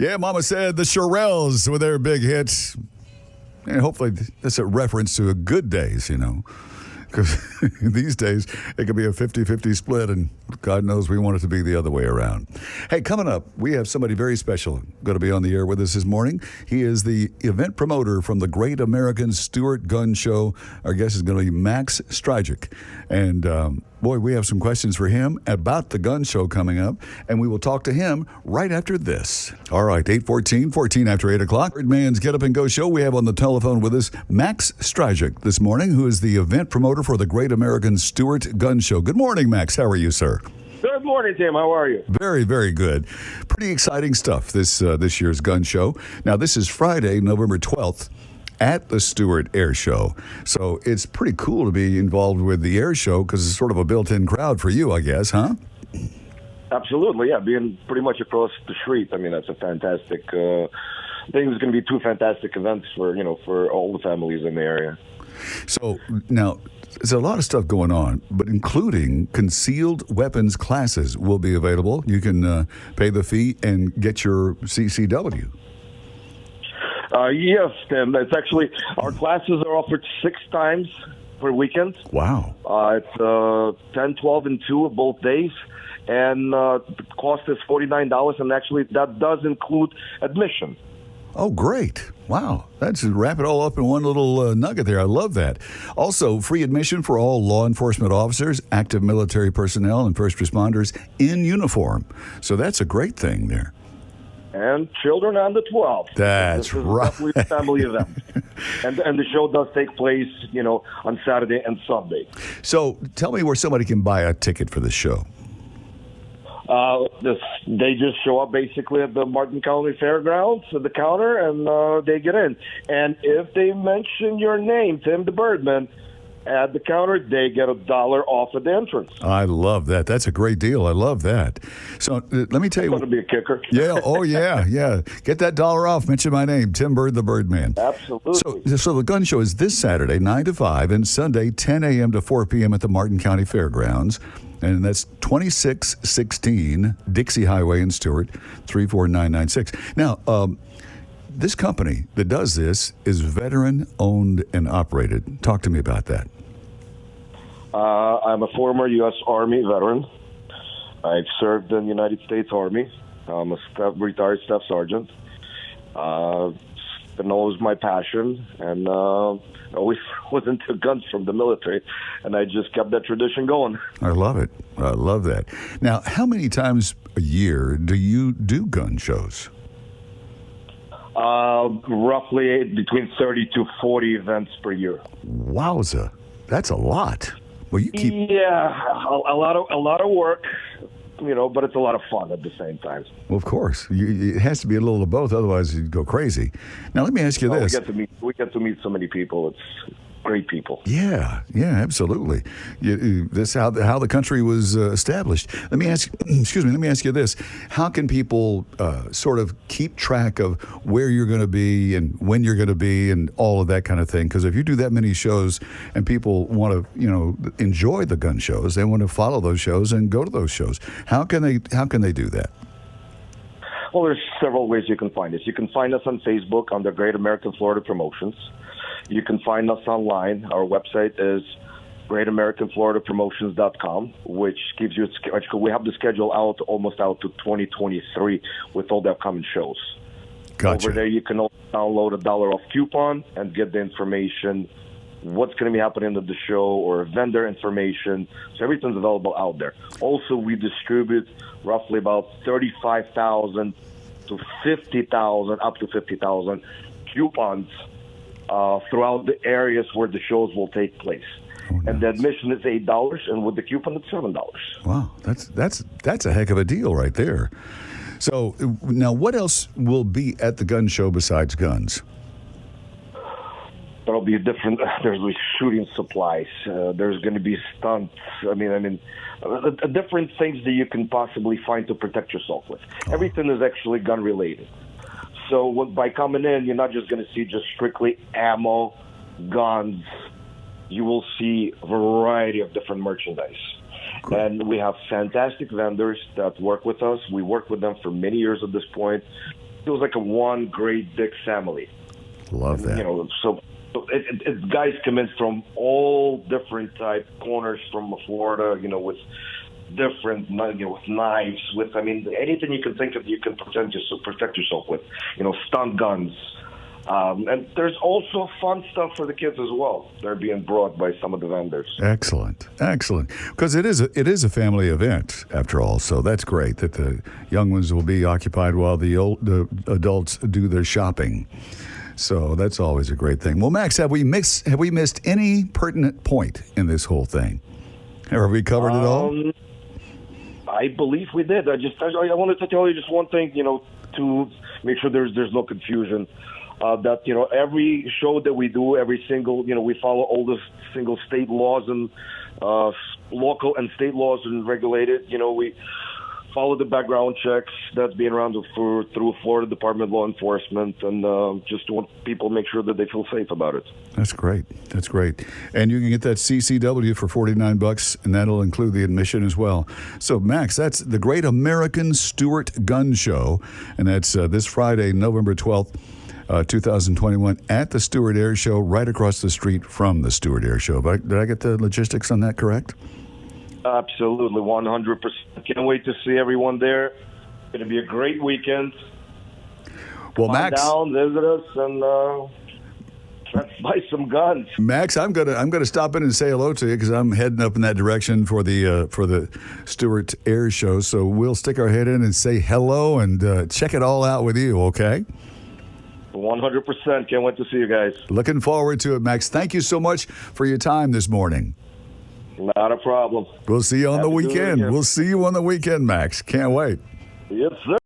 Yeah, Mama said the Shirelles with their big hit. And hopefully that's a reference to good days, because these days it could be a 50-50 split, and God knows we want it to be the other way around. Hey, coming up, we have somebody very special going to be on the air with us this morning. He is the event promoter from the Great American Stuart Gun Show. Our guest is going to be Max Stryjek. And boy, we have some questions for him about the gun show coming up, and we will talk to him right after this. All right, 8:14, 14 after 8 o'clock. Byrdman's Get Up and Go show. We have on the telephone with us Max Stryjek this morning, who is the event promoter for the Great American Stuart Gun Show. Good morning, Max. How are you, sir? Good morning, Tim. How are you? Very, very good. Pretty exciting stuff, this year's gun show. Now, this is Friday, November 12th. At the Stuart Air Show. So it's pretty cool to be involved with the air show because it's sort of a built-in crowd for you, I guess, huh? Absolutely, yeah. Being pretty much across the street, I mean, that's a fantastic thing. It's going to be two fantastic events for all the families in the area. So now, there's a lot of stuff going on, but including concealed weapons classes will be available. You can pay the fee and get your CCW. Yes, Tim. It's actually, our classes are offered 6 times per weekend. Wow. It's 10, 12, and 2 of both days. And the cost is $49, and actually that does include admission. Oh, great. Wow. That's wrap it all up in one little nugget there. I love that. Also, free admission for all law enforcement officers, active military personnel, and first responders in uniform. So that's a great thing there. And children under 12. That's right. Definitely a family event. And the show does take place, on Saturday and Sunday. So tell me where somebody can buy a ticket for the show. They just show up basically at the Martin County Fairgrounds at the counter, and they get in. And if they mention your name, Tim The Byrdman, at the counter, they get $1 off at the entrance. I love that. That's a great deal. I love that. So let me tell you. It's going to be a kicker. Yeah. Oh, yeah. Yeah. Get that $1 off. Mention my name, Tim Bird the Byrdman. Absolutely. So the gun show is this Saturday, 9 to 5, and Sunday, 10 a.m. to 4 p.m. at the Martin County Fairgrounds. And that's 2616 Dixie Highway in Stuart, 34996. Now, this company that does this is veteran-owned and operated. Talk to me about that. I'm a former U.S. Army veteran. I've served in the United States Army. I'm a retired staff sergeant. Been always my passion, and always was into guns from the military, and I just kept that tradition going. I love it. I love that. Now, how many times a year do you do gun shows? Roughly between 30 to 40 events per year. Wowza, that's a lot. Well, you keep a lot of work, but it's a lot of fun at the same time. Well, of course, it has to be a little of both, otherwise you'd go crazy. Now, let me ask you this: we get to meet so many people. It's great people. Yeah, absolutely. That's how the country was established. Let me ask you this: how can people sort of keep track of where you're going to be and when you're going to be and all of that kind of thing? Because if you do that many shows and people want to, enjoy the gun shows, they want to follow those shows and go to those shows. How can they do that? Well, there's several ways you can find us. You can find us on Facebook under Great American Florida Promotions. You can find us online. Our website is greatamericanfloridapromotions.com, which gives you we have the schedule almost out to 2023 with all the upcoming shows. Gotcha. Over there, you can also download $1 off coupon and get the information, what's going to be happening at the show or vendor information. So everything's available out there. Also, we distribute roughly about 35,000 to 50,000, up to 50,000 coupons throughout the areas where the shows will take place. Oh, nice. And the admission is $8, and with the coupon, it's $7. Wow, that's a heck of a deal right there. So now, what else will be at the gun show besides guns? There'll be there's shooting supplies. There's going to be stunts. Different things that you can possibly find to protect yourself with. Oh. Everything is actually gun related. So by coming in, you're not just going to see just strictly ammo, guns. You will see a variety of different merchandise. Cool. And we have fantastic vendors that work with us. We work with them for many years at this point. feels like a one great big family. Love that. So guys come in from all different type corners from Florida, with different, with knives, with anything you can think of, you can protect yourself with, stun guns. And there's also fun stuff for the kids as well. They're being brought by some of the vendors. Excellent. Because it is a family event after all, so that's great that the young ones will be occupied while the adults do their shopping. So that's always a great thing. Well, Max, have we missed any pertinent point in this whole thing? Have we covered it all? I believe we did. I wanted to tell you just one thing, to make sure there's no confusion. That every show that we do, every single we follow all the single state laws and local and state laws and regulated. We follow the background checks that's being run through Florida Department of Law Enforcement, and just want people to make sure that they feel safe about it. That's great. And you can get that CCW for $49, and that'll include the admission as well. So, Max, that's the Great American Stuart Gun Show, and that's this Friday, November 12th. 2021 at the Stuart Air Show, right across the street from the Stuart Air Show. Did I get the logistics on that correct? Absolutely, 100%. Can't wait to see everyone there. It's going to be a great weekend. Well, Come Max, down, visit us, and let's buy some guns. Max, I'm gonna stop in and say hello to you because I'm heading up in that direction for the Stuart Air Show. So we'll stick our head in and say hello and check it all out with you. Okay. 100%. Can't wait to see you guys. Looking forward to it, Max. Thank you so much for your time this morning. Not a problem. We'll see you on the weekend. We'll see you on the weekend, Max. Can't wait. Yes, sir.